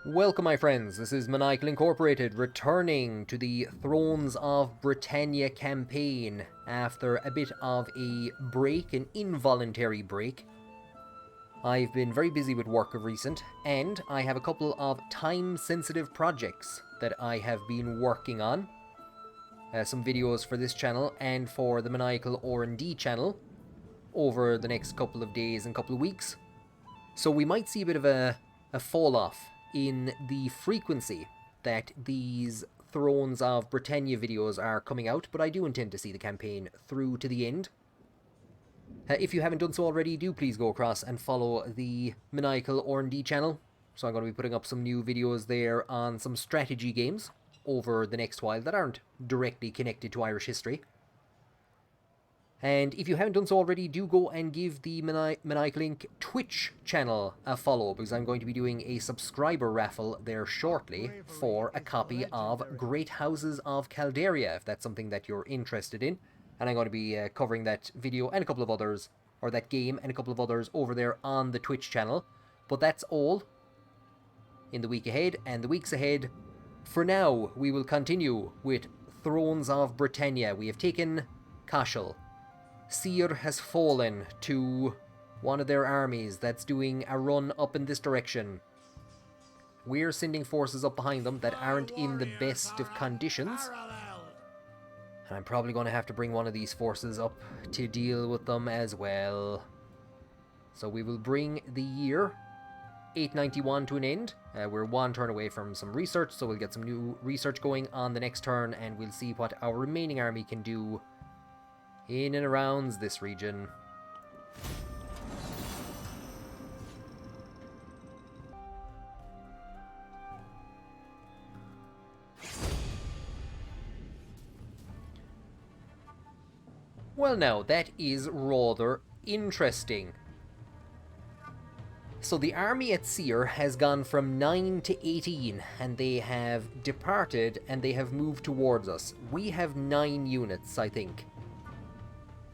Welcome my friends, this is Maniacal Incorporated returning to the Thrones of Britannia campaign after a bit of a break, an involuntary break. I've been very busy with work of recent, and I have a couple of time-sensitive projects that I have been working on. Some videos for this channel and for the Maniacal R&D channel over the next couple of days and couple of weeks. So we might see a bit of a fall-off in the frequency that these Thrones of Britannia videos are coming out, but I do intend to see the campaign through to the end. If you haven't done so already, do please go across and follow the Maniacal R&D channel. So I'm going to be putting up some new videos there on some strategy games over the next while that aren't directly connected to Irish history. And if you haven't done so already, do go and give the Maniacal Inc. Twitch channel a follow, because I'm going to be doing a subscriber raffle there shortly for a copy of Great Houses of Calderia, if that's something that you're interested in. And I'm going to be covering that video and a couple of others, or that game and a couple of others over there on the Twitch channel. But that's all in the week ahead and the weeks ahead. For now, we will continue with Thrones of Britannia. We have taken Cashel. Seir has fallen to one of their armies that's doing a run up in this direction. We're sending forces up behind them that aren't in the best of conditions. And I'm probably going to have to bring one of these forces up to deal with them as well. So we will bring the year 891 to an end. We're one turn away from some research, so we'll get some new research going on the next turn, and we'll see what our remaining army can do in and around this region. Well now, that is rather interesting. So the army at Seir has gone from 9 to 18, and they have departed and they have moved towards us. We have 9 units, I think.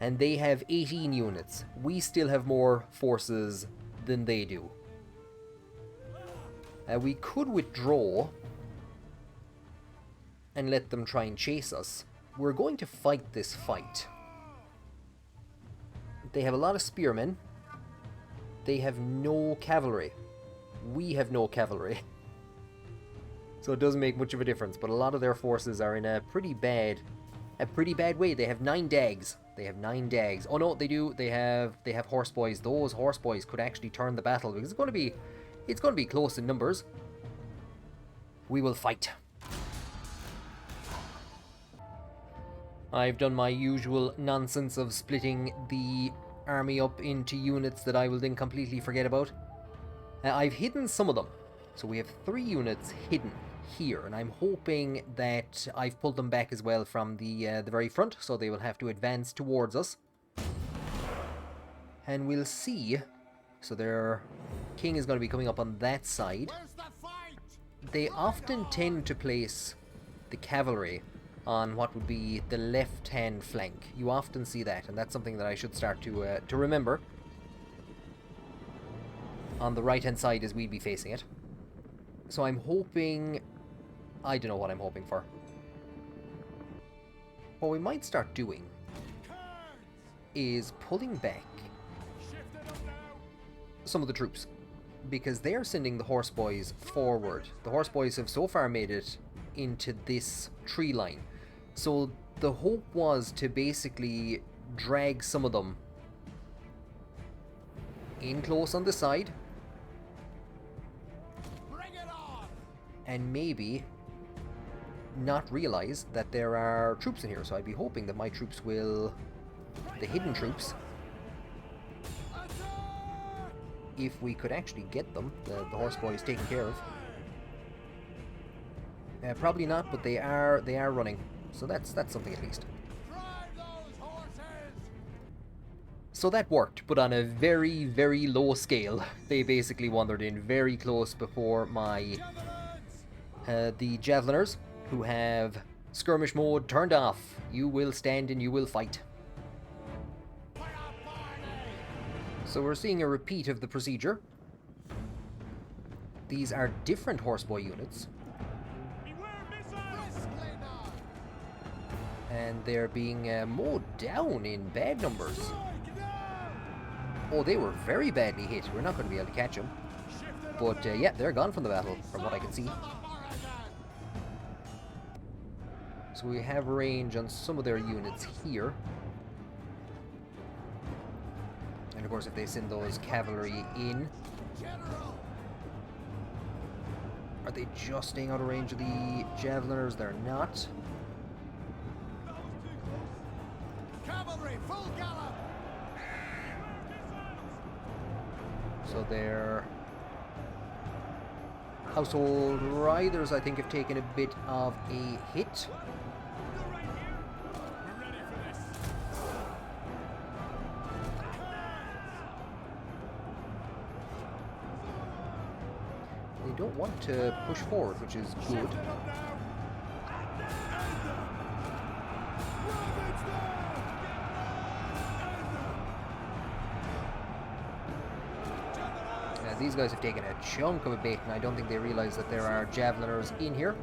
And they have 18 units. We still have more forces than they do. We could withdraw and let them try and chase us. We're going to fight this fight. They have a lot of spearmen. They have no cavalry. We have no cavalry. So it doesn't make much of a difference, but a lot of their forces are in a pretty bad way. They have 9 dags. They have 9 dags. Oh no, they do. They have horseboys. Those horseboys could actually turn the battle, because it's going to be close in numbers. We will fight. I've done my usual nonsense of splitting the army up into units that I will then completely forget about. I've hidden some of them. So we have 3 units hidden here, and I'm hoping that I've pulled them back as well from the very front, so they will have to advance towards us. And we'll see. So their king is going to be coming up on that side. They often tend to place the cavalry on what would be the left-hand flank. You often see that, and that's something that I should start to remember. On the right-hand side as we'd be facing it. So I'm hoping... I don't know what I'm hoping for. What we might start doing is pulling back some of the troops, because they're sending the horseboys forward. The horseboys have so far made it into this tree line. So the hope was to basically drag some of them in close on the side. And maybe not realize that there are troops in here. So I'd be hoping that my troops will... the hidden troops... if we could actually get them, the horseboys taken care of. Probably not, but they are running. So that's something at least. So that worked, but on a very, very low scale. They basically wandered in very close before my... the javeliners, who have skirmish mode turned off. You will stand and you will fight. So we're seeing a repeat of the procedure. these are different horseboy units. And they're being mowed down in bad numbers. Oh, they were very badly hit. We're not going to be able to catch them. But yeah, they're gone from the battle, from what I can see. So we have range on some of their units here. And of course, if they send those cavalry in... Are they just staying out of range of the javeliners? They're not. Cavalry, full gallop! So their household riders, I think, have taken a bit of a hit. They don't want to push forward, which is good. These guys have taken a chunk of a bait, and I don't think they realize that there are javeliners in here.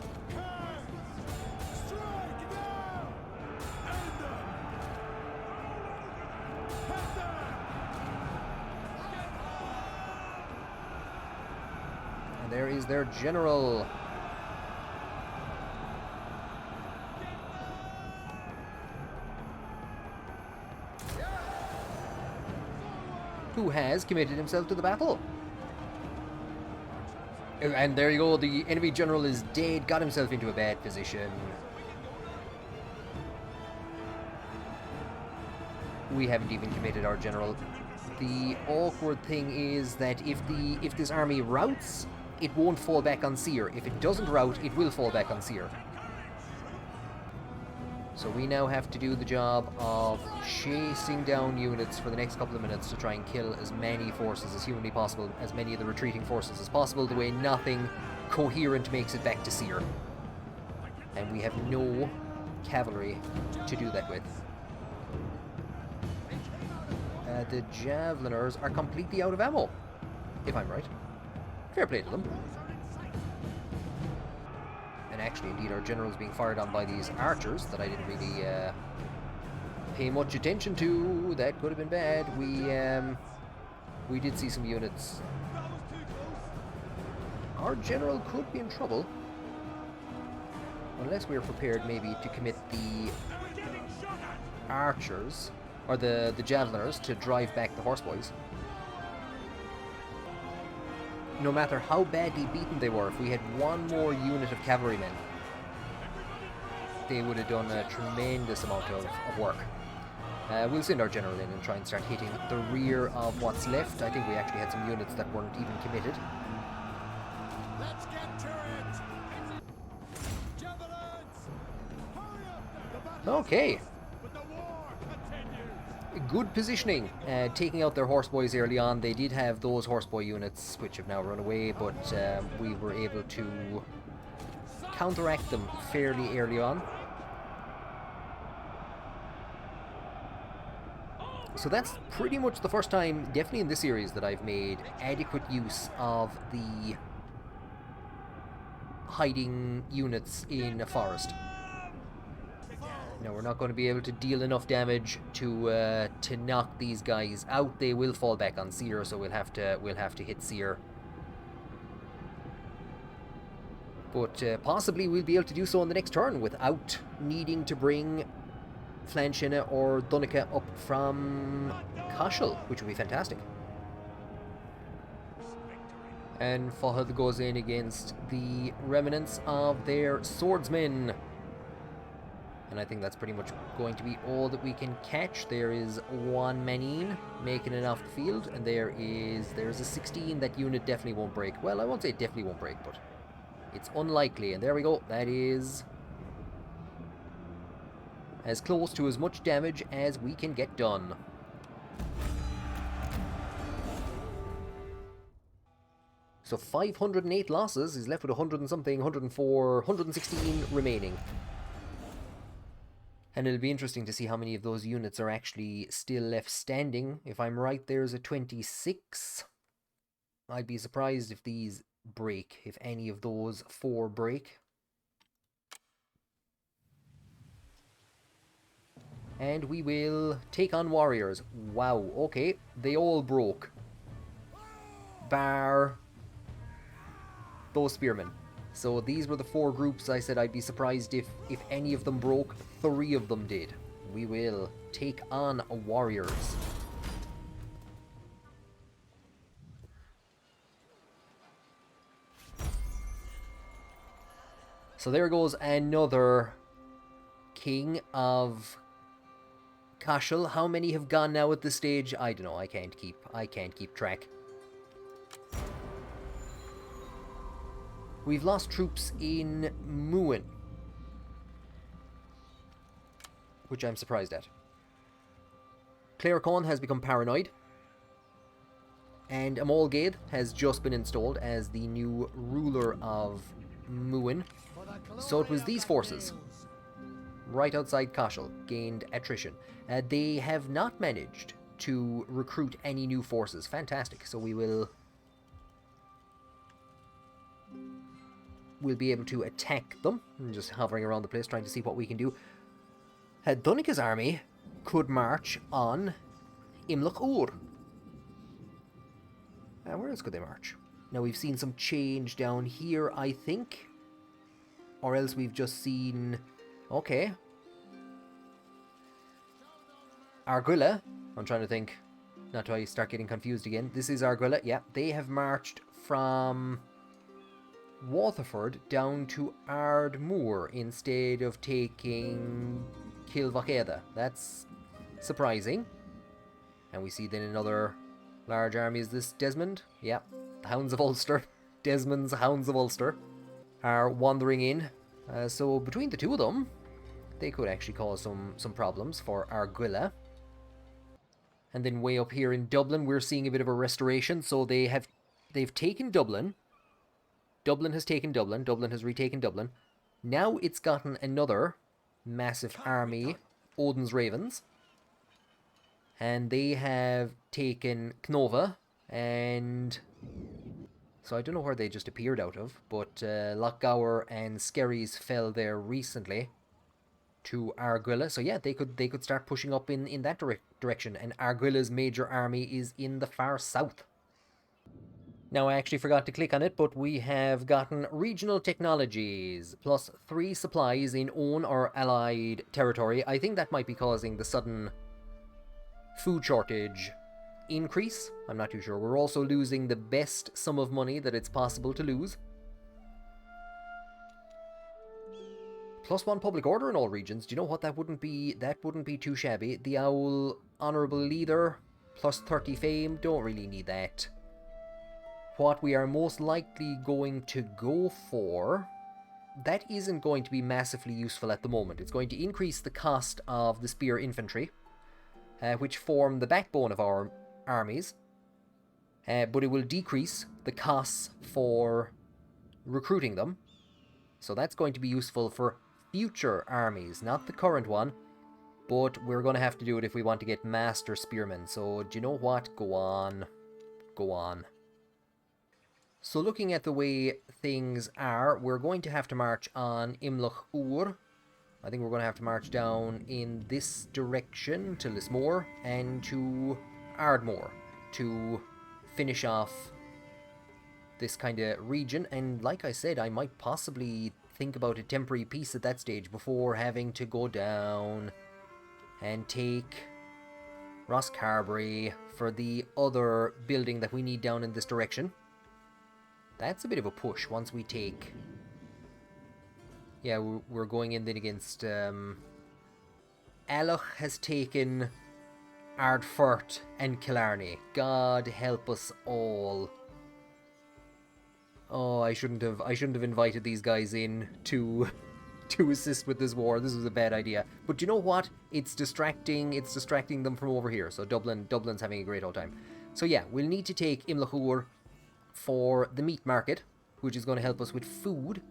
And there is their general. Who has committed himself to the battle. And there you go, the enemy general is dead, got himself into a bad position. We haven't even committed our general. The awkward thing is that if this army routs, it won't fall back on Seer. If it doesn't rout, it will fall back on Seer. So we now have to do the job of chasing down units for the next couple of minutes to try and kill as many forces as humanly possible, as many of the retreating forces as possible, the way nothing coherent makes it back to Seer. And we have no cavalry to do that with. The javeliners are completely out of ammo, if I'm right. Fair play to them. And actually, indeed, our general is being fired on by these archers that I didn't really pay much attention to. That could have been bad. We did see some units. Our general could be in trouble. Unless we're prepared maybe to commit the archers, or the javeliners, to drive back the horseboys. No matter how badly beaten they were, if we had one more unit of cavalrymen, they would have done a tremendous amount of work. We'll send our general in and try and start hitting the rear of what's left. I think we actually had some units that weren't even committed. Let's get to it! Javelins! Hurry up! Okay. But the war continues! Good positioning, taking out their horseboys early on. They did have those horseboy units, which have now run away, but we were able to counteract them fairly early on. So that's pretty much the first time, definitely in this series, that I've made adequate use of the hiding units in a forest. No, we're not going to be able to deal enough damage to knock these guys out. They will fall back on Seer, so we'll have to hit Seer. But possibly we'll be able to do so on the next turn without needing to bring Flanchina or Dunica up from Cashel, which would be fantastic. And Fahad goes in against the remnants of their swordsmen. And I think that's pretty much going to be all that we can catch. There is one Manin making it off the field, and there's a 16. That unit definitely won't break. Well, I won't say it definitely won't break, but it's unlikely. And there we go. That is as close to as much damage as we can get done. So 508 losses. He's left with 100 and something, 104, 116 remaining. And it'll be interesting to see how many of those units are actually still left standing. If I'm right, there's a 26. I'd be surprised if these break, if any of those 4 break. And we will take on warriors. Wow, okay, they all broke. Bar those spearmen. So these were the 4 groups. I said I'd be surprised if any of them broke. 3 of them did. We will take on warriors. So there goes another king of Cashel. How many have gone now at this stage? I don't know. I can't keep track. We've lost troops in Muin, which I'm surprised at. Claire has become paranoid, and Amalgaid has just been installed as the new ruler of Muin. So it was these forces, right outside Cashel, gained attrition. They have not managed to recruit any new forces. Fantastic. So we'll be able to attack them. I'm just hovering around the place trying to see what we can do. Dunika's army could march on Imloch Ur. Where else could they march? Now we've seen some change down here, I think. Or else we've just seen... Okay. Arguilla. I'm trying to think. Not till I start getting confused again. This is Arguilla. Yeah, they have marched from Waterford down to Ardmore instead of taking Kilvacheda. That's surprising. And we see then another large army. Is this Desmond? Yeah. The Hounds of Ulster. Desmond's Hounds of Ulster are wandering in. So between the 2 of them, they could actually cause some problems for Arguilla. And then way up here in Dublin, we're seeing a bit of a restoration. So they've taken Dublin. Dublin has taken Dublin. Dublin has retaken Dublin. Now it's gotten another massive army, Odin's Ravens. And they have taken Knova, and so I don't know where they just appeared out of, but Lochgower and Skerries fell there recently to Arguilla. So yeah, they could start pushing up in that direction, and Arguilla's major army is in the far south. Now I actually forgot to click on it, but we have gotten regional technologies, plus 3 supplies in own or allied territory. I think that might be causing the sudden food shortage increase. I'm not too sure. We're also losing the best sum of money that it's possible to lose. Plus 1 public order in all regions. Do you know what? That wouldn't be too shabby. The Owl Honourable Leader, plus 30 fame. Don't really need that. What we are most likely going to go for, that isn't going to be massively useful at the moment. It's going to increase the cost of the spear infantry, which form the backbone of our armies, but it will decrease the costs for recruiting them. So that's going to be useful for future armies, not the current one, but we're going to have to do it if we want to get master spearmen. So do you know what? Go on. So looking at the way things are, we're going to have to march on Imloch Ur. I think we're going to have to march down in this direction to Lismore and to Ardmore to finish off this kind of region. And like I said, I might possibly think about a temporary peace at that stage before having to go down and take Rosscarbery for the other building that we need down in this direction. That's a bit of a push once we take... Yeah, we're going in then against... Alloch has taken Ardfurt and Killarney. God help us all. Oh, I shouldn't have invited these guys in to assist with this war. This was a bad idea. But you know what? It's distracting them from over here. So Dublin's having a great old time. So yeah, we'll need to take Imloch Ur for the meat market, which is going to help us with food.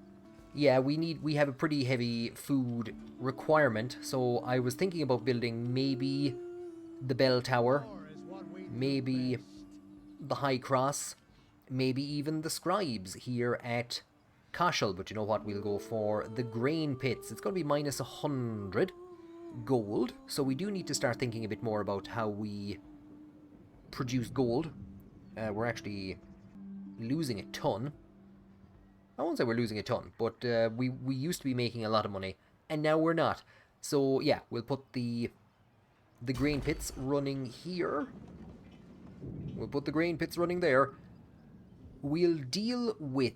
Yeah, we have a pretty heavy food requirement, so I was thinking about building maybe the bell tower, maybe the high cross, maybe even the scribes here at Cashel. But you know what? We'll go for the grain pits. It's going to be minus 100 gold. So we do need to start thinking a bit more about how we produce gold. We're actually losing a ton. I won't say we're losing a ton, but we used to be making a lot of money, and now we're not. So yeah, we'll put the grain pits running here. We'll put the grain pits running there. We'll deal with...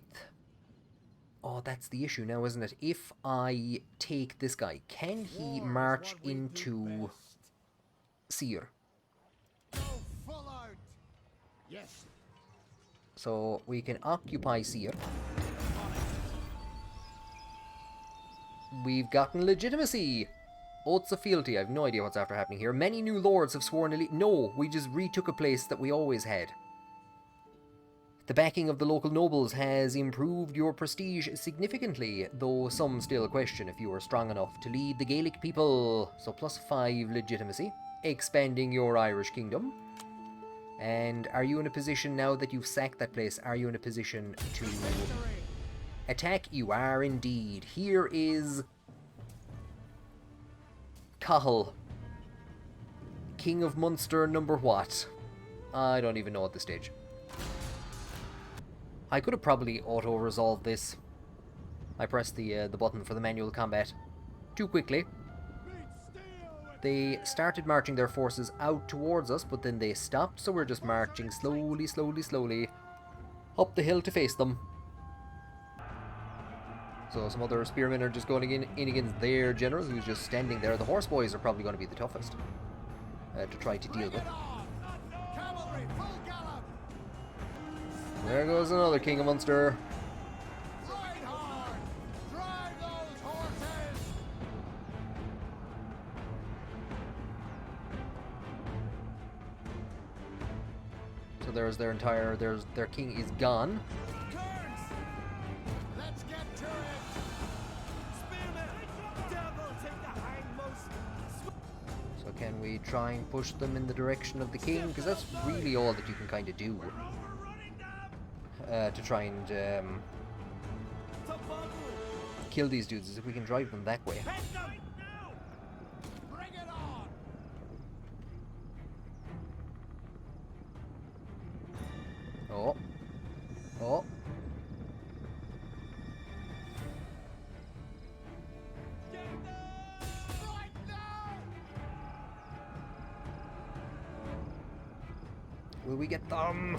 Oh, that's the issue now, isn't it? If I take this guy, can he march into Seir? Go full out. Yes. So we can occupy Seir. We've gotten legitimacy. Oaths of fealty. I have no idea what's after happening here. Many new lords have sworn elite. No, we just retook a place that we always had. The backing of the local nobles has improved your prestige significantly, though some still question if you are strong enough to lead the Gaelic people. So +5 legitimacy. Expanding your Irish kingdom. And are you in a position, now that you've sacked that place, are you in a position to attack? You are indeed. Here is Cahill, King of Munster, number what? I don't even know at this stage. I could have probably auto-resolved this. I pressed the button for the manual combat too quickly. They started marching their forces out towards us, but then they stopped, so we're just marching slowly, slowly, slowly up the hill to face them. So some other spearmen are just going in against their general, who's just standing there. The horse boys are probably going to be the toughest to try to deal with. Cavalry, full gallop. There goes another King of Munster. Ride hard. Drive those horses. So there's their entire, their king is gone. Turns. Let's get to it. Spearmen. Devil, take the hindmost. So can we try and push them in the direction of the king? Because that's really all that you can kind of do to try and kill these dudes, is if we can drive them that way. Bring it on. Oh. Oh. Right now. Will we get them?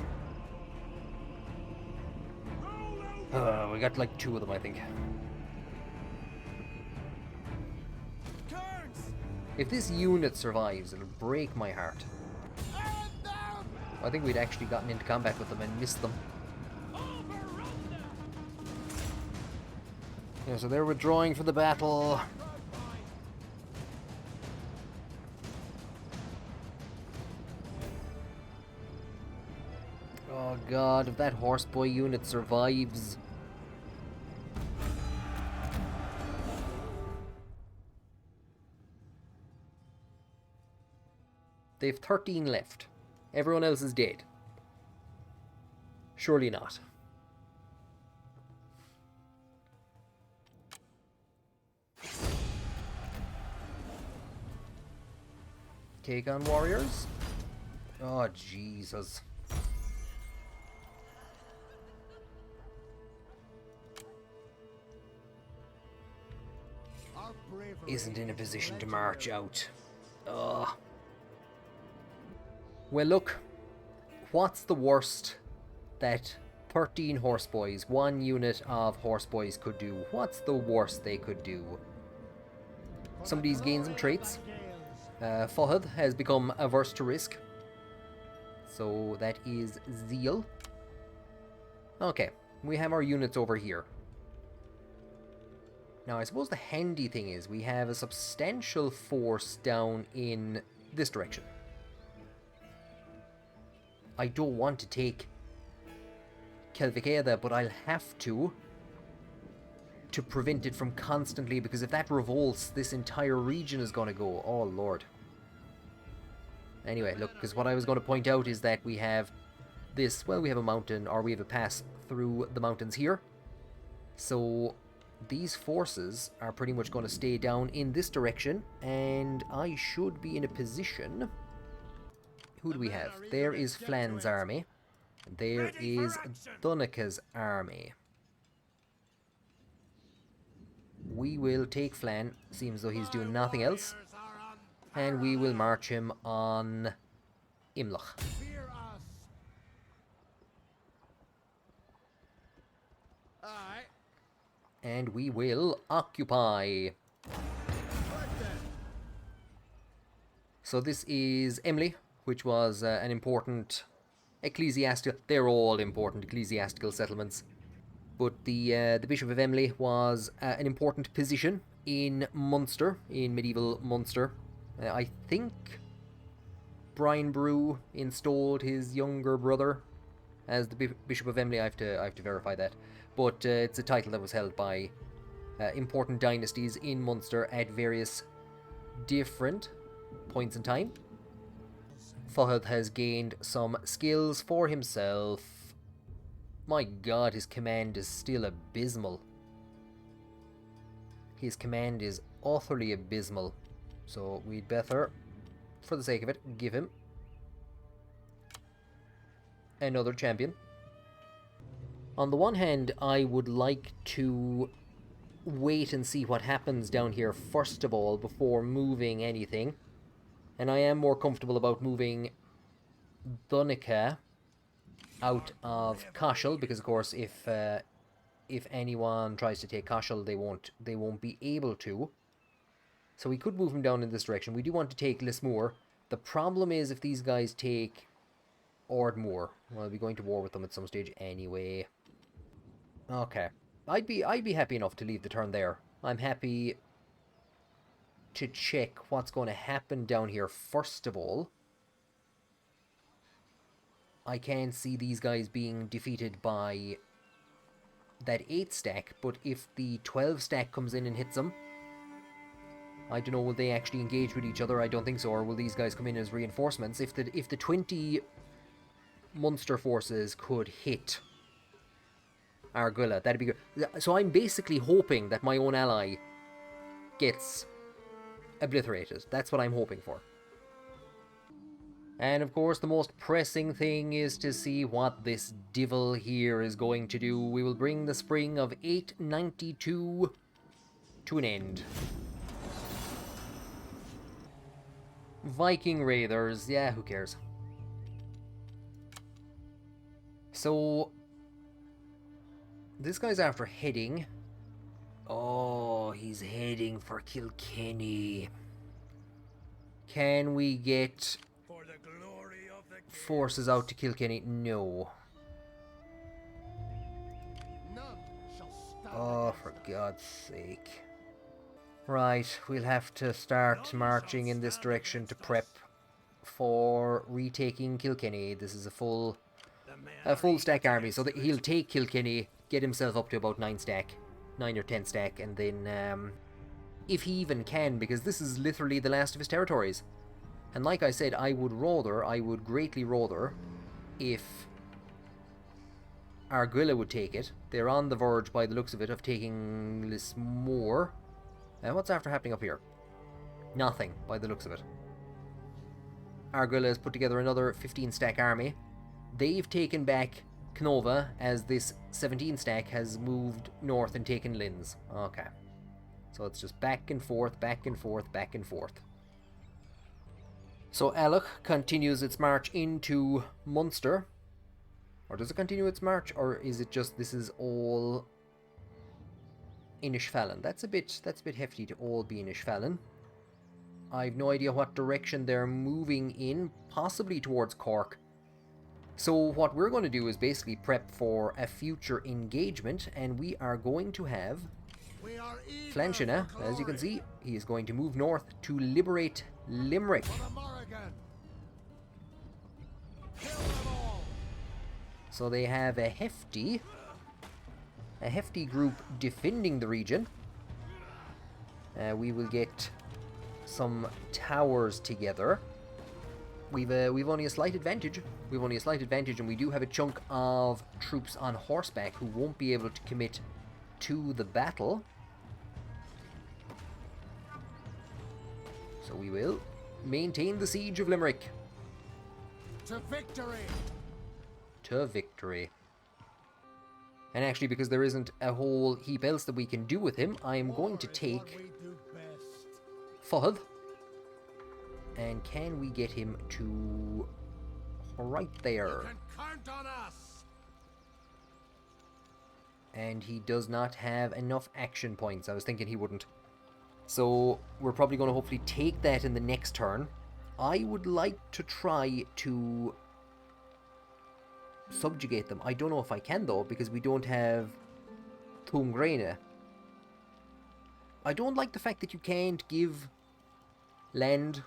We got like 2 of them, I think. Turns. If this unit survives, it'll break my heart. And down. I think we'd actually gotten into combat with them and missed them. Overrun them. Yeah, so they're withdrawing for the battle. Oh god, if that horseboy unit survives. They've 13 left. Everyone else is dead. Surely not. Take on warriors? Oh, Jesus. Our bravery Isn't in a is position to march legendary. out. Ugh. Well, look. What's the worst that 13 horseboys, 1 unit of horseboys could do? What's the worst they could do? Somebody's gained some traits. Fahad has become averse to risk. So that is Zeal. Okay, we have our units over here. Now, I suppose the handy thing is we have a substantial force down in this direction. I don't want to take Kelvikeda, but I'll have to prevent it from constantly, because if that revolts, this entire region is going to go. Oh, Lord. Anyway, look, because what I was going to point out is that we have this, well, we have a mountain, or we have a pass through the mountains here. So these forces are pretty much going to stay down in this direction, and I should be in a position... Who do we have? There is Flan's army. There is Thunika's army. We will take Flan, seems though he's doing nothing else, and we will march him on Imlach. Fear us. Alright. And we will occupy. So this is Emly, which was an important ecclesiastical... They're all important ecclesiastical settlements. But the Bishop of Emly was an important position in Munster, in medieval Munster. I think Brian Boru installed his younger brother as the Bishop of Emly. I have to verify that. But it's a title that was held by important dynasties in Munster at various different points in time. Fahad has gained some skills for himself. My god, his command is still abysmal. His command is utterly abysmal. So we'd better, for the sake of it, give him another champion. On the one hand, I would like to wait and see what happens down here first of all before moving anything. And I am more comfortable about moving Thunika out of Cashel, because of course if anyone tries to take Cashel, they won't be able to. So we could move him down in this direction. We do want to take Lismore. The problem is if these guys take Ardmore. Well, I'll be going to war with them at some stage anyway. Okay. I'd be happy enough to leave the turn there. I'm happy to check what's going to happen down here first of all. I can see these guys being defeated by that 8 stack, but if the 12 stack comes in and hits them, I don't know, will they actually engage with each other? I don't think so. Or will these guys come in as reinforcements? If the 20 Munster forces could hit Argyll, that'd be good. So I'm basically hoping that my own ally gets obliterated. That's what I'm hoping for. And of course the most pressing thing is to see what this devil here is going to do. We will bring the spring of 892 to an end. Viking Raiders, yeah, who cares? So this guy's after heading. Oh, he's heading for Kilkenny. Can we get forces out to Kilkenny? No. Oh, for God's sake. Right, we'll have to start marching in this direction to prep for retaking Kilkenny. This is a full stack army, so that he'll take Kilkenny, get himself up to about 9 or 10 stack, and then if he even can, because this is literally the last of his territories. And like I said, I would greatly rather if Argyll would take it. They're on the verge, by the looks of it, of taking Lismore. What's after happening up here? Nothing, by the looks of it. Argyll has put together another 15 stack army. They've taken back Knova, as this 17 stack has moved north and taken Linz. Okay. So it's just back and forth, back and forth, back and forth. So Alec continues its march into Munster. Or does it continue its march? Or is it just this is all Inishfallen? That's a bit hefty to all be Inishfallen. I've no idea what direction they're moving in. Possibly towards Cork. So what we're going to do is basically prep for a future engagement, and we are going to have Flanchina, as you can see, he is going to move north to liberate Limerick. So they have a hefty group defending the region. We will get some towers together. we've only a slight advantage. We've only a slight advantage, and we do have a chunk of troops on horseback who won't be able to commit to the battle. So we will maintain the siege of Limerick. To victory! To victory. And actually, because there isn't a whole heap else that we can do with him, I am going to take Fahad. And can we get him to right there? You can count on us! And he does not have enough action points. I was thinking he wouldn't. So we're probably going to hopefully take that in the next turn. I would like to try to subjugate them. I don't know if I can though, because we don't have Thungrene. I don't like the fact that you can't give land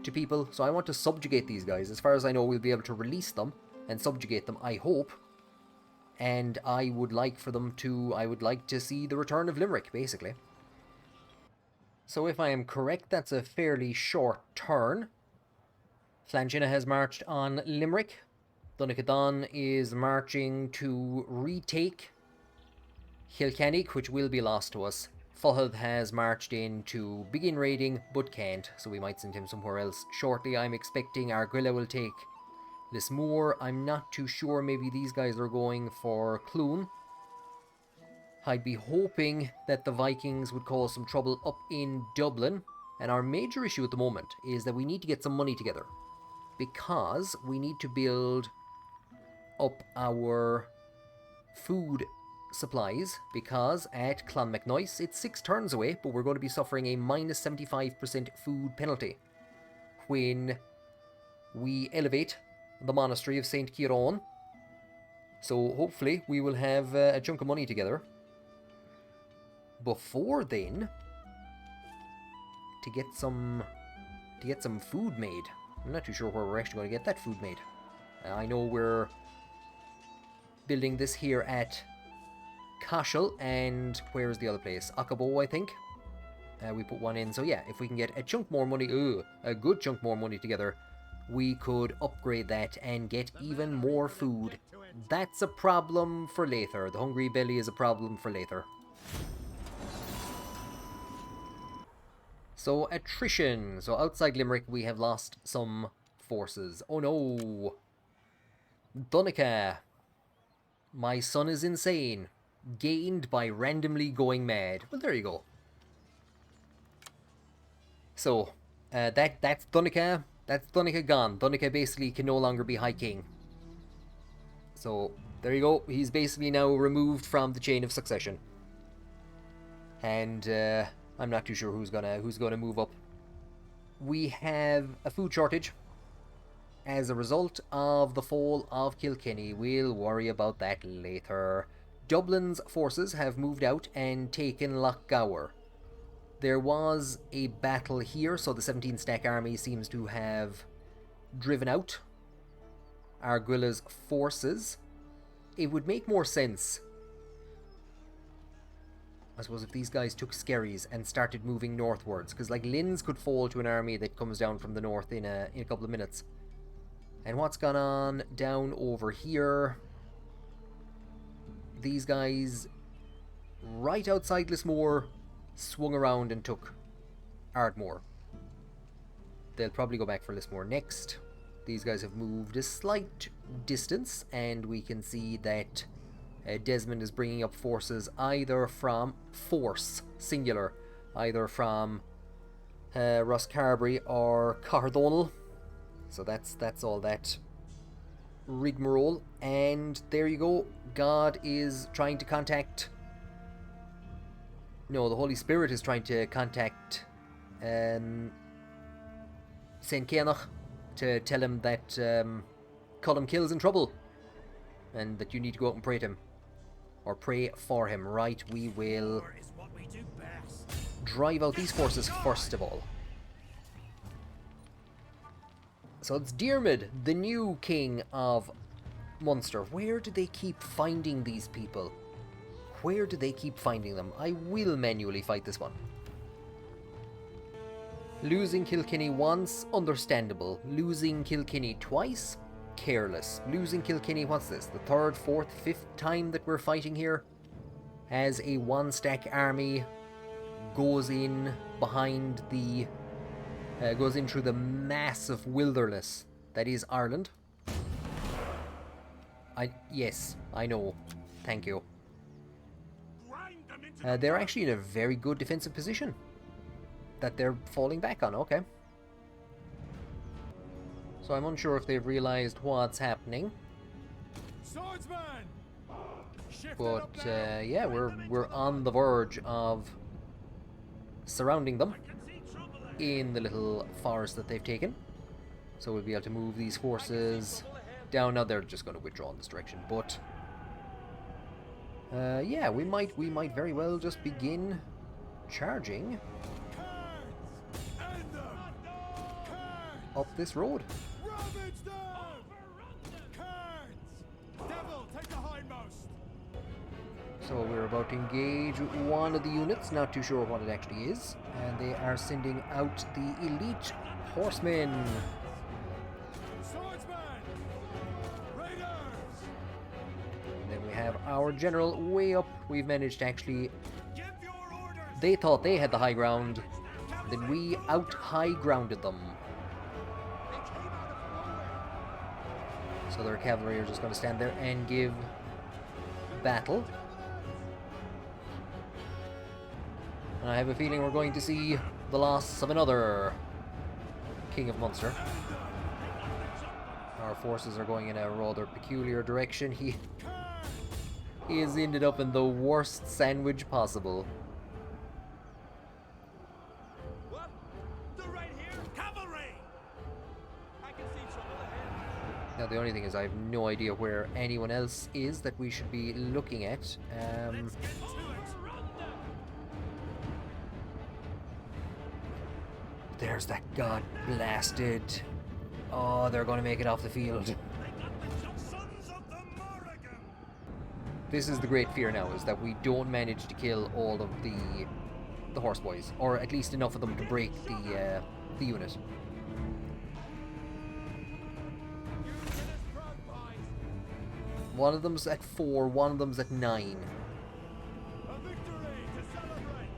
to people, so I want to subjugate these guys. As far as I know, we'll be able to release them and subjugate them, I hope. And I would like for them to, I would like to see the return of Limerick, basically. So if I am correct, that's a fairly short turn. Flangina has marched on Limerick. Donegadon is marching to retake Kilkenny, which will be lost to us. Fahad has marched in to begin raiding, but can't, so we might send him somewhere else. Shortly, I'm expecting Argyll will take Lismore. I'm not too sure, maybe these guys are going for Clune. I'd be hoping that the Vikings would cause some trouble up in Dublin. And our major issue at the moment is that we need to get some money together, because we need to build up our food supplies, because at Clonmacnoise it's 6 turns away, but we're going to be suffering a minus 75% food penalty when we elevate the monastery of St. Kieran. So hopefully we will have a chunk of money together before then to get some food made. I'm not too sure where we're actually going to get that food made. I know we're building this here at Cashel, and where's the other place? Akabo, I think. We put one in, so yeah, if we can get a chunk more money, a good chunk more money together, we could upgrade that and get even more food. That's a problem for later. The hungry belly is a problem for later. So, attrition. So, outside Limerick, we have lost some forces. Oh no! Donica. My son is insane. Gained by randomly going mad. Well, there you go. So, that's Donica. That's Donica gone. Donica basically can no longer be High King. So, there you go. He's basically now removed from the chain of succession. And, I'm not too sure who's gonna move up. We have a food shortage as a result of the fall of Kilkenny. We'll worry about that later. Dublin's forces have moved out and taken Lochgower. There was a battle here, so the 17-stack army seems to have driven out Argyll's forces. It would make more sense, I suppose, if these guys took Skerries and started moving northwards, because like Linz could fall to an army that comes down from the north in a couple of minutes. And what's gone on down over here? These guys, right outside Lismore, swung around and took Ardmore. They'll probably go back for Lismore next. These guys have moved a slight distance, and we can see that Desmond is bringing up forces either from Force, singular, either from Rosscarbery or Cardonal. So that's all that rigmarole. And there you go. God is trying to contact... No, the Holy Spirit is trying to contact St. Cianach to tell him that Cullum Kill's in trouble and that you need to go out and pray to him. Or pray for him. Right, we will drive out these forces first of all. So it's Diarmid, the new king of Munster. Where do they keep finding these people? Where do they keep finding them? I will manually fight this one. Losing Kilkenny once, understandable. Losing Kilkenny twice, careless. Losing Kilkenny, what's this? The third, fourth, fifth time that we're fighting here? As a one-stack army goes in behind the... goes in through the massive wilderness that is Ireland. Yes, I know. Thank you. They're actually in a very good defensive position that they're falling back on, okay. So I'm unsure if they've realized what's happening. Swordsman! But yeah, we're on the verge of surrounding them in the little forest that they've taken. So we'll be able to move these forces down. Now they're just going to withdraw in this direction, but yeah, we might very well just begin charging up this road. So we're about to engage one of the units, not too sure what it actually is, and they are sending out the elite horsemen. And then we have our general way up. We've managed to actually... They thought they had the high ground, then we out-high grounded them. So their cavalry are just going to stand there and give battle. And I have a feeling we're going to see the loss of another King of Munster. Our forces are going in a rather peculiar direction. He has ended up in the worst sandwich possible. What? They're right here! Cavalry! I can see trouble ahead. Now the only thing is I have no idea where anyone else is that we should be looking at. Let's get to it! There's that god-blasted... Oh, they're going to make it off the field. They got the sons of the Morrigan! This is the great fear now, is that we don't manage to kill all of the horse boys, or at least enough of them to break the unit. One of them's at 4, one of them's at 9. A victory to celebrate!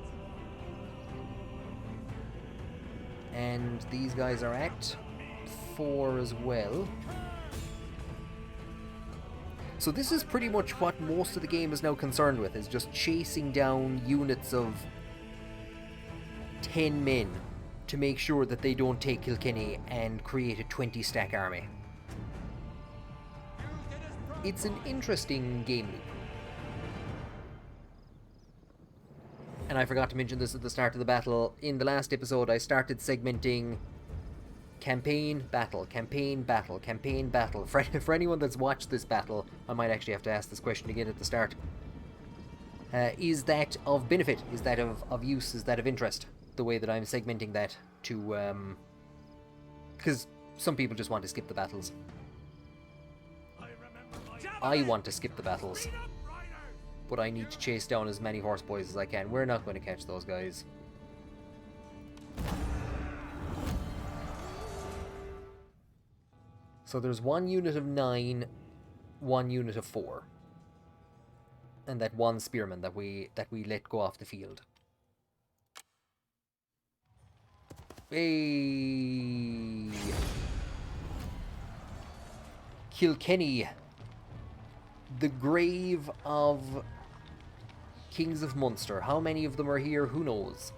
And these guys are at 4 as well. So this is pretty much what most of the game is now concerned with, is just chasing down units of 10 men to make sure that they don't take Kilkenny and create a 20-stack army. It's an interesting game loop. And I forgot to mention this at the start of the battle. In the last episode, I started segmenting campaign, battle, campaign, battle, campaign, battle. For anyone that's watched this battle, I might actually have to ask this question again at the start. Is that of benefit? Is that of use? Is that of interest? The way that I'm segmenting that to... Because some people just want to skip the battles. I want to skip the battles. But I need to chase down as many horse boys as I can. We're not going to catch those guys. So there's one unit of 9, one unit of 4. And that one spearman that we let go off the field. Hey! Kilkenny. The grave of Kings of Munster. How many of them are here? Who knows?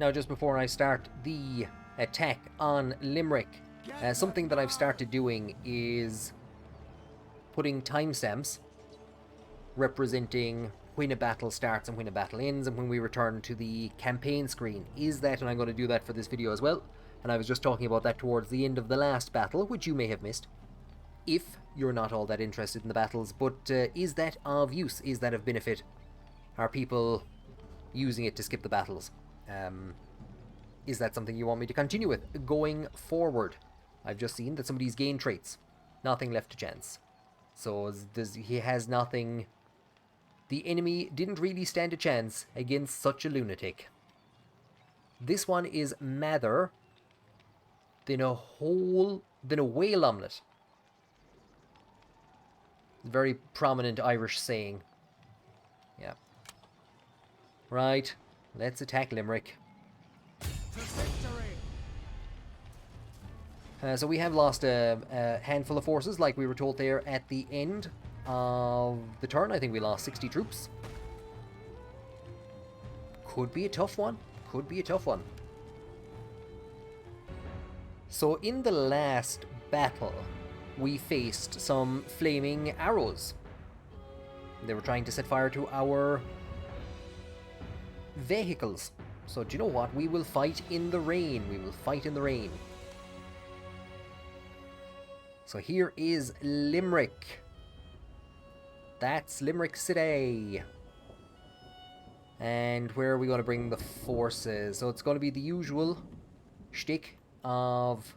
Now, just before I start the attack on Limerick, something that I've started doing is putting timestamps representing when a battle starts and when a battle ends and when we return to the campaign screen. Is that, and I'm going to do that for this video as well, and I was just talking about that towards the end of the last battle, which you may have missed, if you're not all that interested in the battles, but is that of use? Is that of benefit? Are people using it to skip the battles? Is that something you want me to continue with going forward? I've just seen that somebody's gained traits. Nothing left to chance. So he has nothing. The enemy didn't really stand a chance against such a lunatic. This one is madder than a whale omelette. Very prominent Irish saying. Yeah. Right. Let's attack Limerick. So we have lost a handful of forces, like we were told there at the end of the turn. I think we lost 60 troops. Could be a tough one. Could be a tough one. So in the last battle, we faced some flaming arrows. They were trying to set fire to our vehicles. So do you know what? We will fight in the rain. We will fight in the rain. So here is Limerick. That's Limerick City. And where are we going to bring the forces? So it's going to be the usual shtick of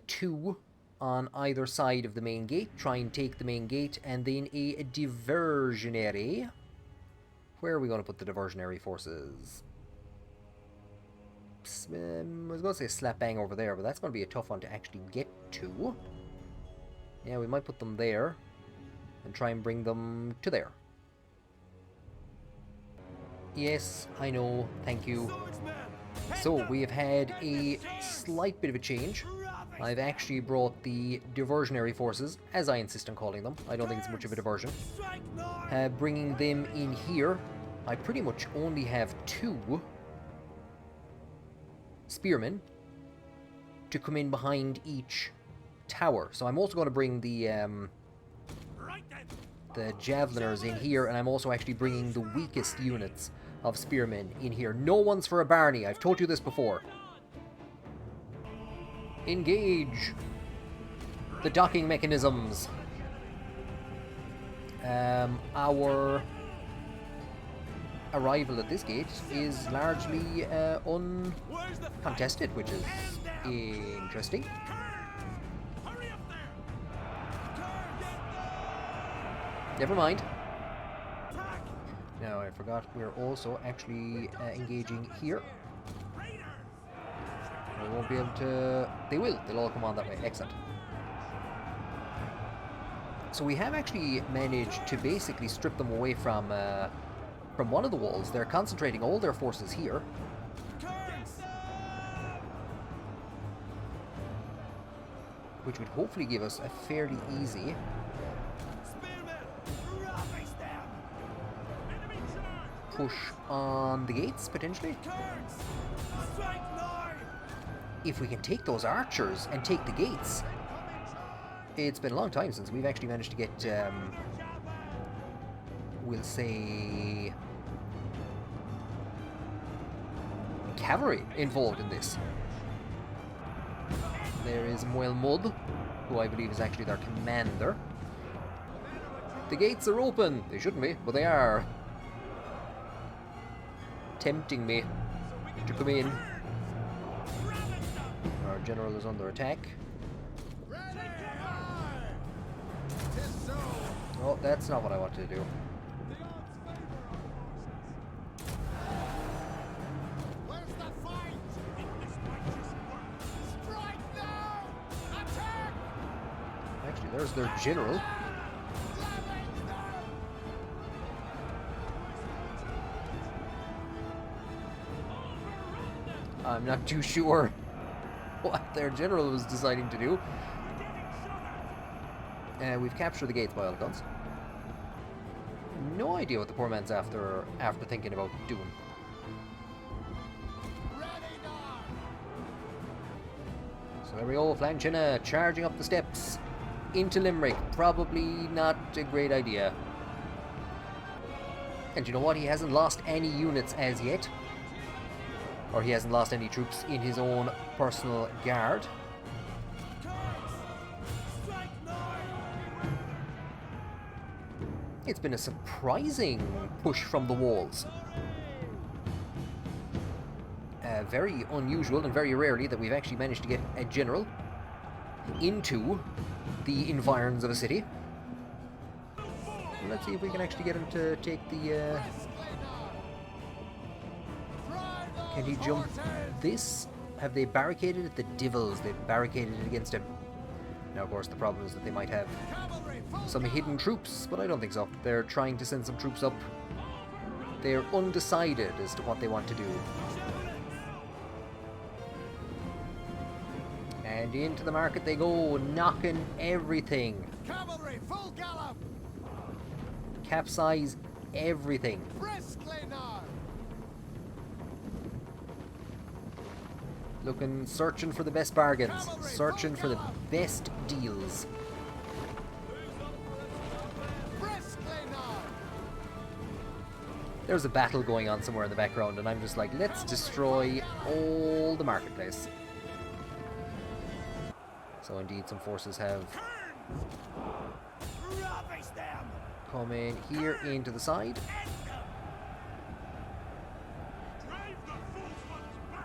2 on either side of the main gate. Try and take the main gate, and then a diversionary. Where are we going to put the diversionary forces? I was going to say slap bang over there, but that's going to be a tough one to actually get to. Yeah, we might put them there and try and bring them to there. Yes, I know, thank you. So, we have had a slight bit of a change. I've actually brought the diversionary forces, as I insist on calling them. I don't think it's much of a diversion. Bringing them in here. I pretty much only have 2 spearmen to come in behind each tower. So I'm also going to bring the javeliners in here, and I'm also actually bringing the weakest units of spearmen in here. No one's for a Barney. I've told you this before. Engage the docking mechanisms. Our arrival at this gate is largely uncontested, which is interesting. Never mind. Now I forgot we're also actually engaging here. They won't be able to... They will. They'll all come on that way. Excellent. So we have actually managed to basically strip them away from one of the walls. They're concentrating all their forces here. Which would hopefully give us a fairly easy... push on the gates, potentially. If we can take those archers and take the gates. It's been a long time since we've actually managed to get, we'll say, cavalry involved in this. There is Moel Mudd, who I believe is actually their commander. The gates are open. They shouldn't be, but they are. Tempting me to come in. Our general is under attack. Oh, that's not what I wanted to do. Actually, there's their general. I'm not too sure what their general was deciding to do. We've captured the gates by all accounts. No idea what the poor man's after thinking about doing. So there we go, flank China, charging up the steps into Limerick. Probably not a great idea. And you know what? He hasn't lost any units as yet. Or he hasn't lost any troops in his own personal guard. It's been a surprising push from the walls. Very unusual and very rarely that we've actually managed to get a general into the environs of a city. Let's see if we can actually get him to take the... Can he jump this? Have they barricaded it? The devils, they've barricaded it against him. Now, of course, the problem is that they might have some hidden troops, but I don't think so. They're trying to send some troops up. They're undecided as to what they want to do. And into the market they go, knocking everything. Cavalry, full gallop! Capsize everything. Briskly now! Looking, searching for the best bargains. Searching for the best deals. Briskly now! There's a battle going on somewhere in the background, and I'm just like, let's destroy all the marketplace. So indeed, some forces have Rubbish them! come in here into the side. Drive the false ones back!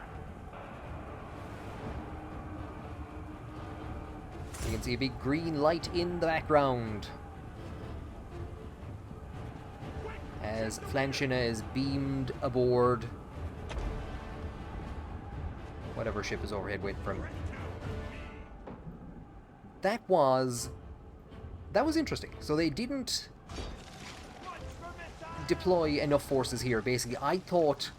You can see a big green light in the background as Flanchina is beamed aboard whatever ship is overhead waiting for him. That was interesting. So they didn't deploy enough forces here. Basically, I thought,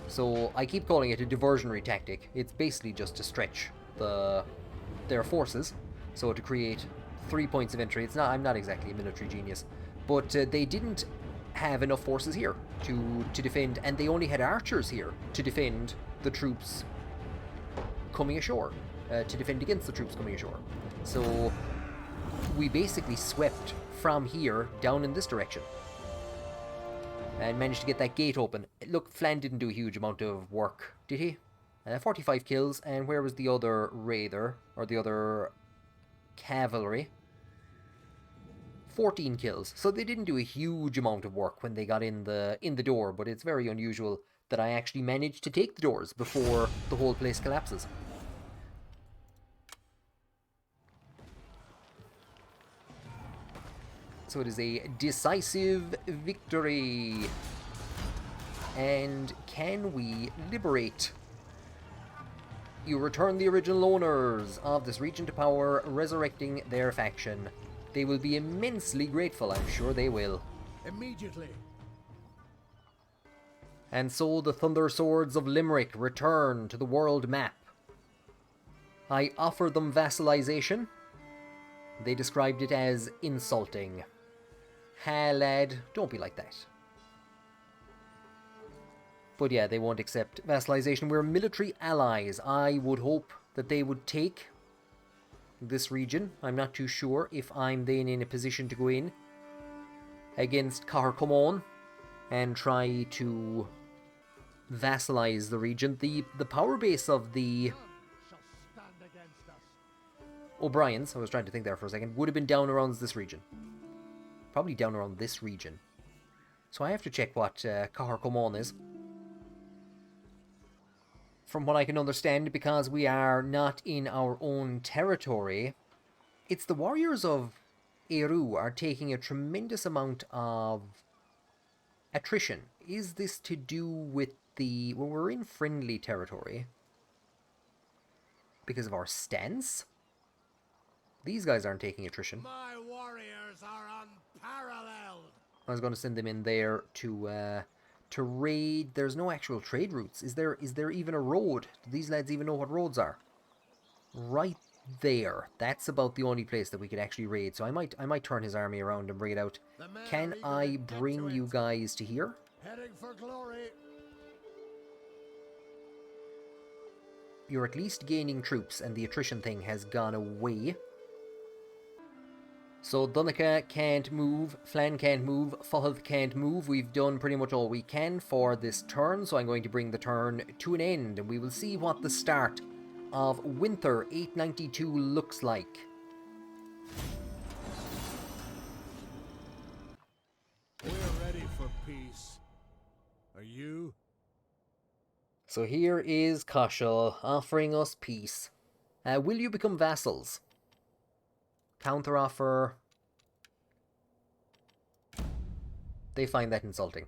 so I keep calling it a diversionary tactic. It's basically just to stretch their forces, so to create 3 points of entry. It's not. I'm not exactly a military genius, but they didn't have enough forces here to defend, and they only had archers here to defend the troops coming ashore, to defend against the troops coming ashore. So we basically swept from here down in this direction and managed to get that gate open. Look, Flan didn't do a huge amount of work, did he? 45 kills, and where was the other raider, or the other cavalry? 14 kills. So they didn't do a huge amount of work when they got in the door, but it's very unusual that I actually managed to take the doors before the whole place collapses. So it is a decisive victory. And can we liberate? You return the original owners of this region to power, resurrecting their faction. They will be immensely grateful, I'm sure they will. Immediately. And so the Thunder Swords of Limerick return to the world map. I offer them vassalization. They described it as insulting. Ha, lad, don't be like that. But yeah, they won't accept vassalization. We're military allies. I would hope that they would take this region. I'm not too sure if I'm then in a position to go in against Cahercomon and try to vassalize the region. The power base of the O'Briens, I was trying to think there for a second, would have been down around this region. Probably down around this region. So I have to check what Cahercomon is. From what I can understand, because we are not in our own territory, it's the warriors of Eru are taking a tremendous amount of attrition. Is this to do with the... well, we're in friendly territory because of our stance? These guys aren't taking attrition. My warriors are unparalleled. I was going to send them in there to raid. There's no actual trade routes. Is there even a road? Do these lads even know what roads are? Right there. That's about the only place that we could actually raid. So I might turn his army around and bring it out. Can I bring you guys to here? Heading for glory. You're at least gaining troops, and the attrition thing has gone away. So Donica can't move, Flan can't move, Fuhth can't move. We've done pretty much all we can for this turn, so I'm going to bring the turn to an end, and we will see what the start of Winter 892 looks like. We're ready for peace. Are you? So here is Cashel offering us peace. Will you become vassals? Counteroffer. They find that insulting.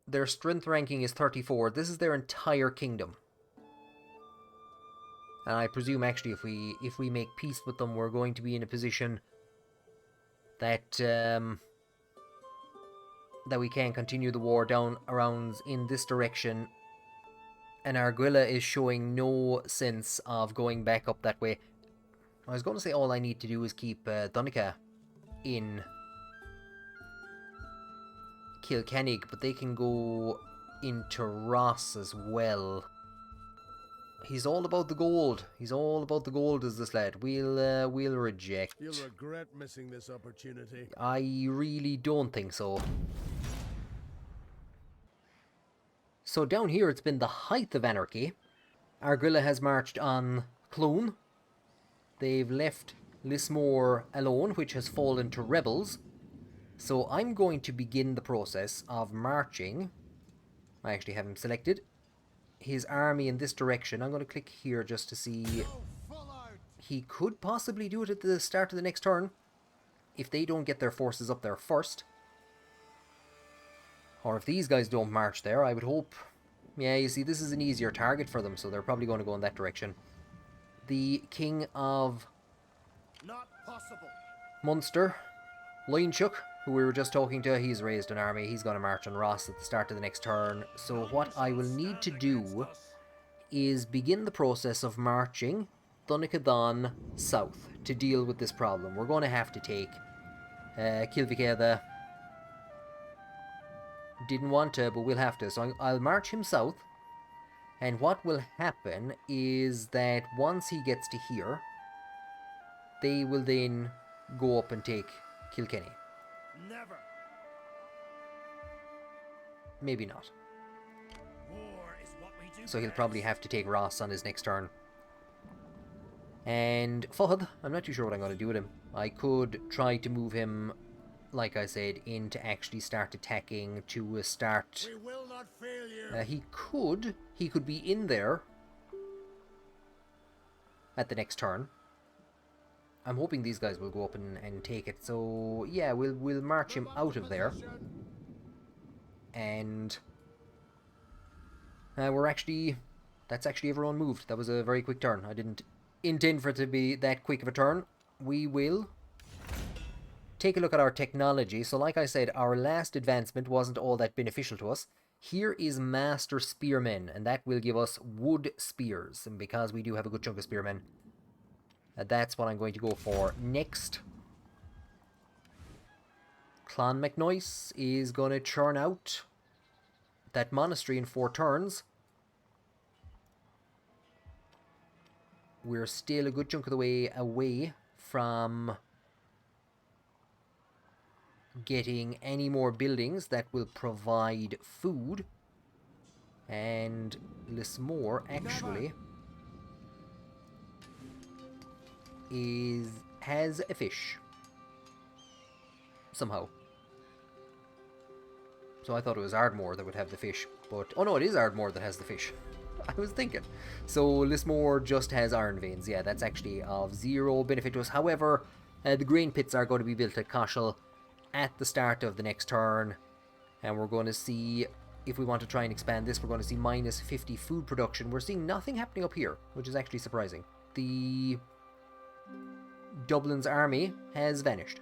Their strength ranking is 34. This is their entire kingdom. And I presume actually if we make peace with them, we're going to be in a position that that we can continue the war down around in this direction. And our guerrilla is showing no sense of going back up that way. I was going to say all I need to do is keep Donica in Kilkenny, but they can go into Ross as well. He's all about the gold. He's all about the gold, is this lad. We'll reject. You'll regret missing this opportunity. I really don't think so. So down here, it's been the height of anarchy. Our guerrilla has marched on Clone. They've left Lismore alone, which has fallen to rebels. So I'm going to begin the process of marching. I actually have him selected. His army in this direction. I'm going to click here just to see. He could possibly do it at the start of the next turn, if they don't get their forces up there first. Or if these guys don't march there, I would hope. Yeah, you see, this is an easier target for them, so they're probably going to go in that direction. The King of Not possible. Munster, Leinchuk, who we were just talking to, he's raised an army. He's going to march on Ross at the start of the next turn. So what I will need to do is begin the process of marching Donegal south to deal with this problem. We're going to have to take Kilviceda. Didn't want to, but we'll have to. So I'll march him south. And what will happen is that once he gets to here, they will then go up and take Kilkenny. Never. Maybe not. War is what we do. So he'll probably have to take Ross on his next turn. And Fahad, I'm not too sure what I'm going to do with him. I could try to move him, like I said, in to actually start attacking to start. We will not fail you. He could be in there at the next turn. I'm hoping these guys will go up and take it. So yeah, we'll march him out of there. And that's actually everyone moved. That was a very quick turn. I didn't intend for it to be that quick of a turn. We will take a look at our technology. So like I said, our last advancement wasn't all that beneficial to us. Here is Master Spearmen, and that will give us wood spears. And because we do have a good chunk of spearmen, that's what I'm going to go for next. Clan MacNoise is going to churn out that monastery in 4 turns. We're still a good chunk of the way away from getting any more buildings that will provide food. And Lismore actually has a fish somehow. So I thought it was Ardmore that would have the fish, but oh no, it is Ardmore that has the fish. I was thinking. So Lismore just has iron veins. Yeah, that's actually of 0 benefit to us. However, the grain pits are going to be built at Cashel at the start of the next turn, and we're going to see, if we want to try and expand this, we're going to see minus 50 food production. We're seeing nothing happening up here, which is actually surprising. The Dublin's army has vanished.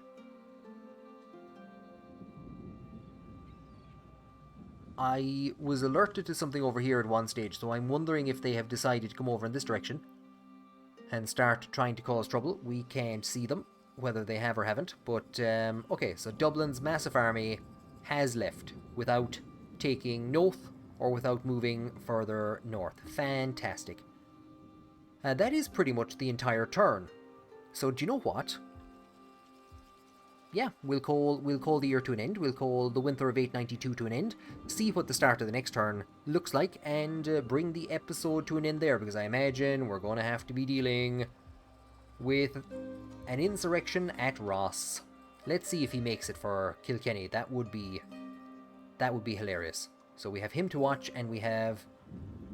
I was alerted to something over here at one stage, so I'm wondering if they have decided to come over in this direction and start trying to cause trouble. We can't see them, whether they have or haven't, but okay, so Dublin's massive army has left without taking Noth or without moving further north. Fantastic. That is pretty much the entire turn. So do you know what? Yeah, we'll call the year to an end. We'll call the winter of 892 to an end. See what the start of the next turn looks like, and bring the episode to an end there, because I imagine we're going to have to be dealing with an insurrection at Ross. Let's see if he makes it for Kilkenny. That would be hilarious. So we have him to watch, and we have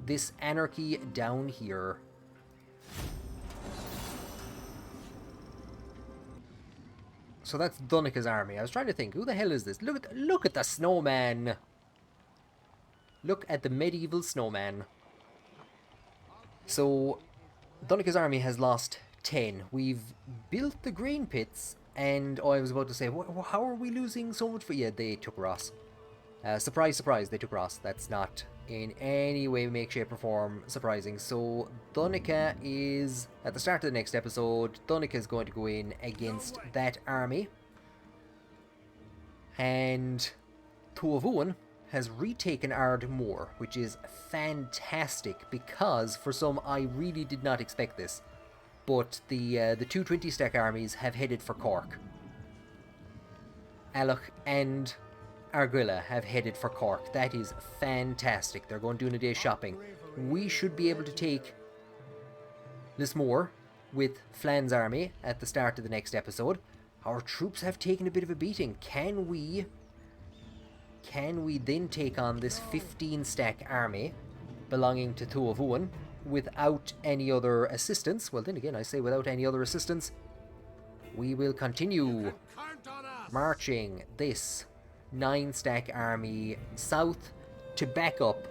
this anarchy down here. So that's Dunnica's army. I was trying to think, who the hell is this? Look at the snowman. Look at the medieval snowman. So, Dunnica's army has lost 10. We've built the grain pits, and I was about to say, how are we losing so much? Yeah, they took Ross. Surprise, surprise, they took Ross. That's not in any way, make, shape, or form surprising. So, Dunnica is, at the start of the next episode, Dunnica is going to go in against that army. And Tuavuan has retaken Ardmore, which is fantastic, because for some, I really did not expect this. But the 220 stack armies have headed for Cork. Alloch and Argilla have headed for Cork. That is fantastic. They're going doing a day's shopping. We should be able to take Lismore with Flan's army at the start of the next episode. Our troops have taken a bit of a beating. Can we then take on this 15 stack army belonging to Tuavuan without any other assistance? Well, then again, I say without any other assistance. We will continue marching this 9 stack army south to back up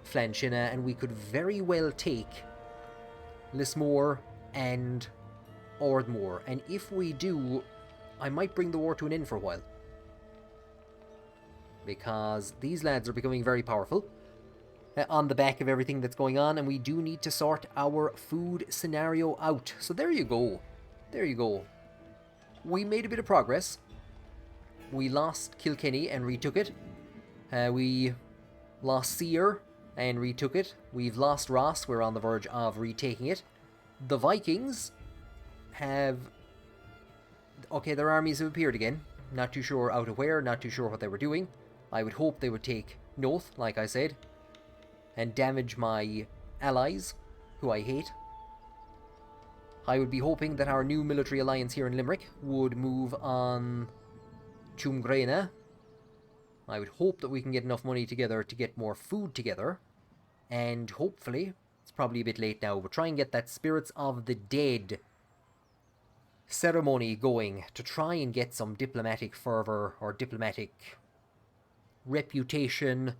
Flanchina, and we could very well take Lismore and Ardmore. And if we do, I might bring the war to an end for a while, because these lads are becoming very powerful on the back of everything that's going on, and we do need to sort our food scenario out. So there you go. There you go. We made a bit of progress. We lost Kilkenny and retook it. We lost Seir and retook it. We've lost Ross. We're on the verge of retaking it. The Vikings have... Okay, their armies have appeared again. Not too sure out of where, not too sure what they were doing. I would hope they would take Noth, like I said, and damage my allies, who I hate. I would be hoping that our new military alliance here in Limerick would move on Chumgrena. I would hope that we can get enough money together to get more food together, and hopefully, it's probably a bit late now, but try and get that Spirits of the Dead ceremony going to try and get some diplomatic fervor or diplomatic reputation,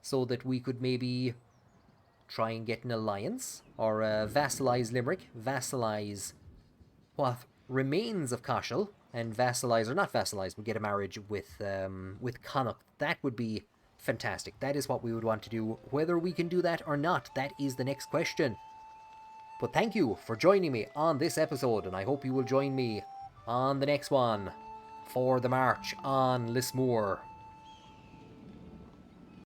so that we could maybe try and get an alliance, or vassalize Limerick, vassalize what remains of Cashel, and vassalize, or not vassalize, but get a marriage with Connacht. That would be fantastic. That is what we would want to do. Whether we can do that or not, that is the next question. But thank you for joining me on this episode, and I hope you will join me on the next one for the march on Lismore.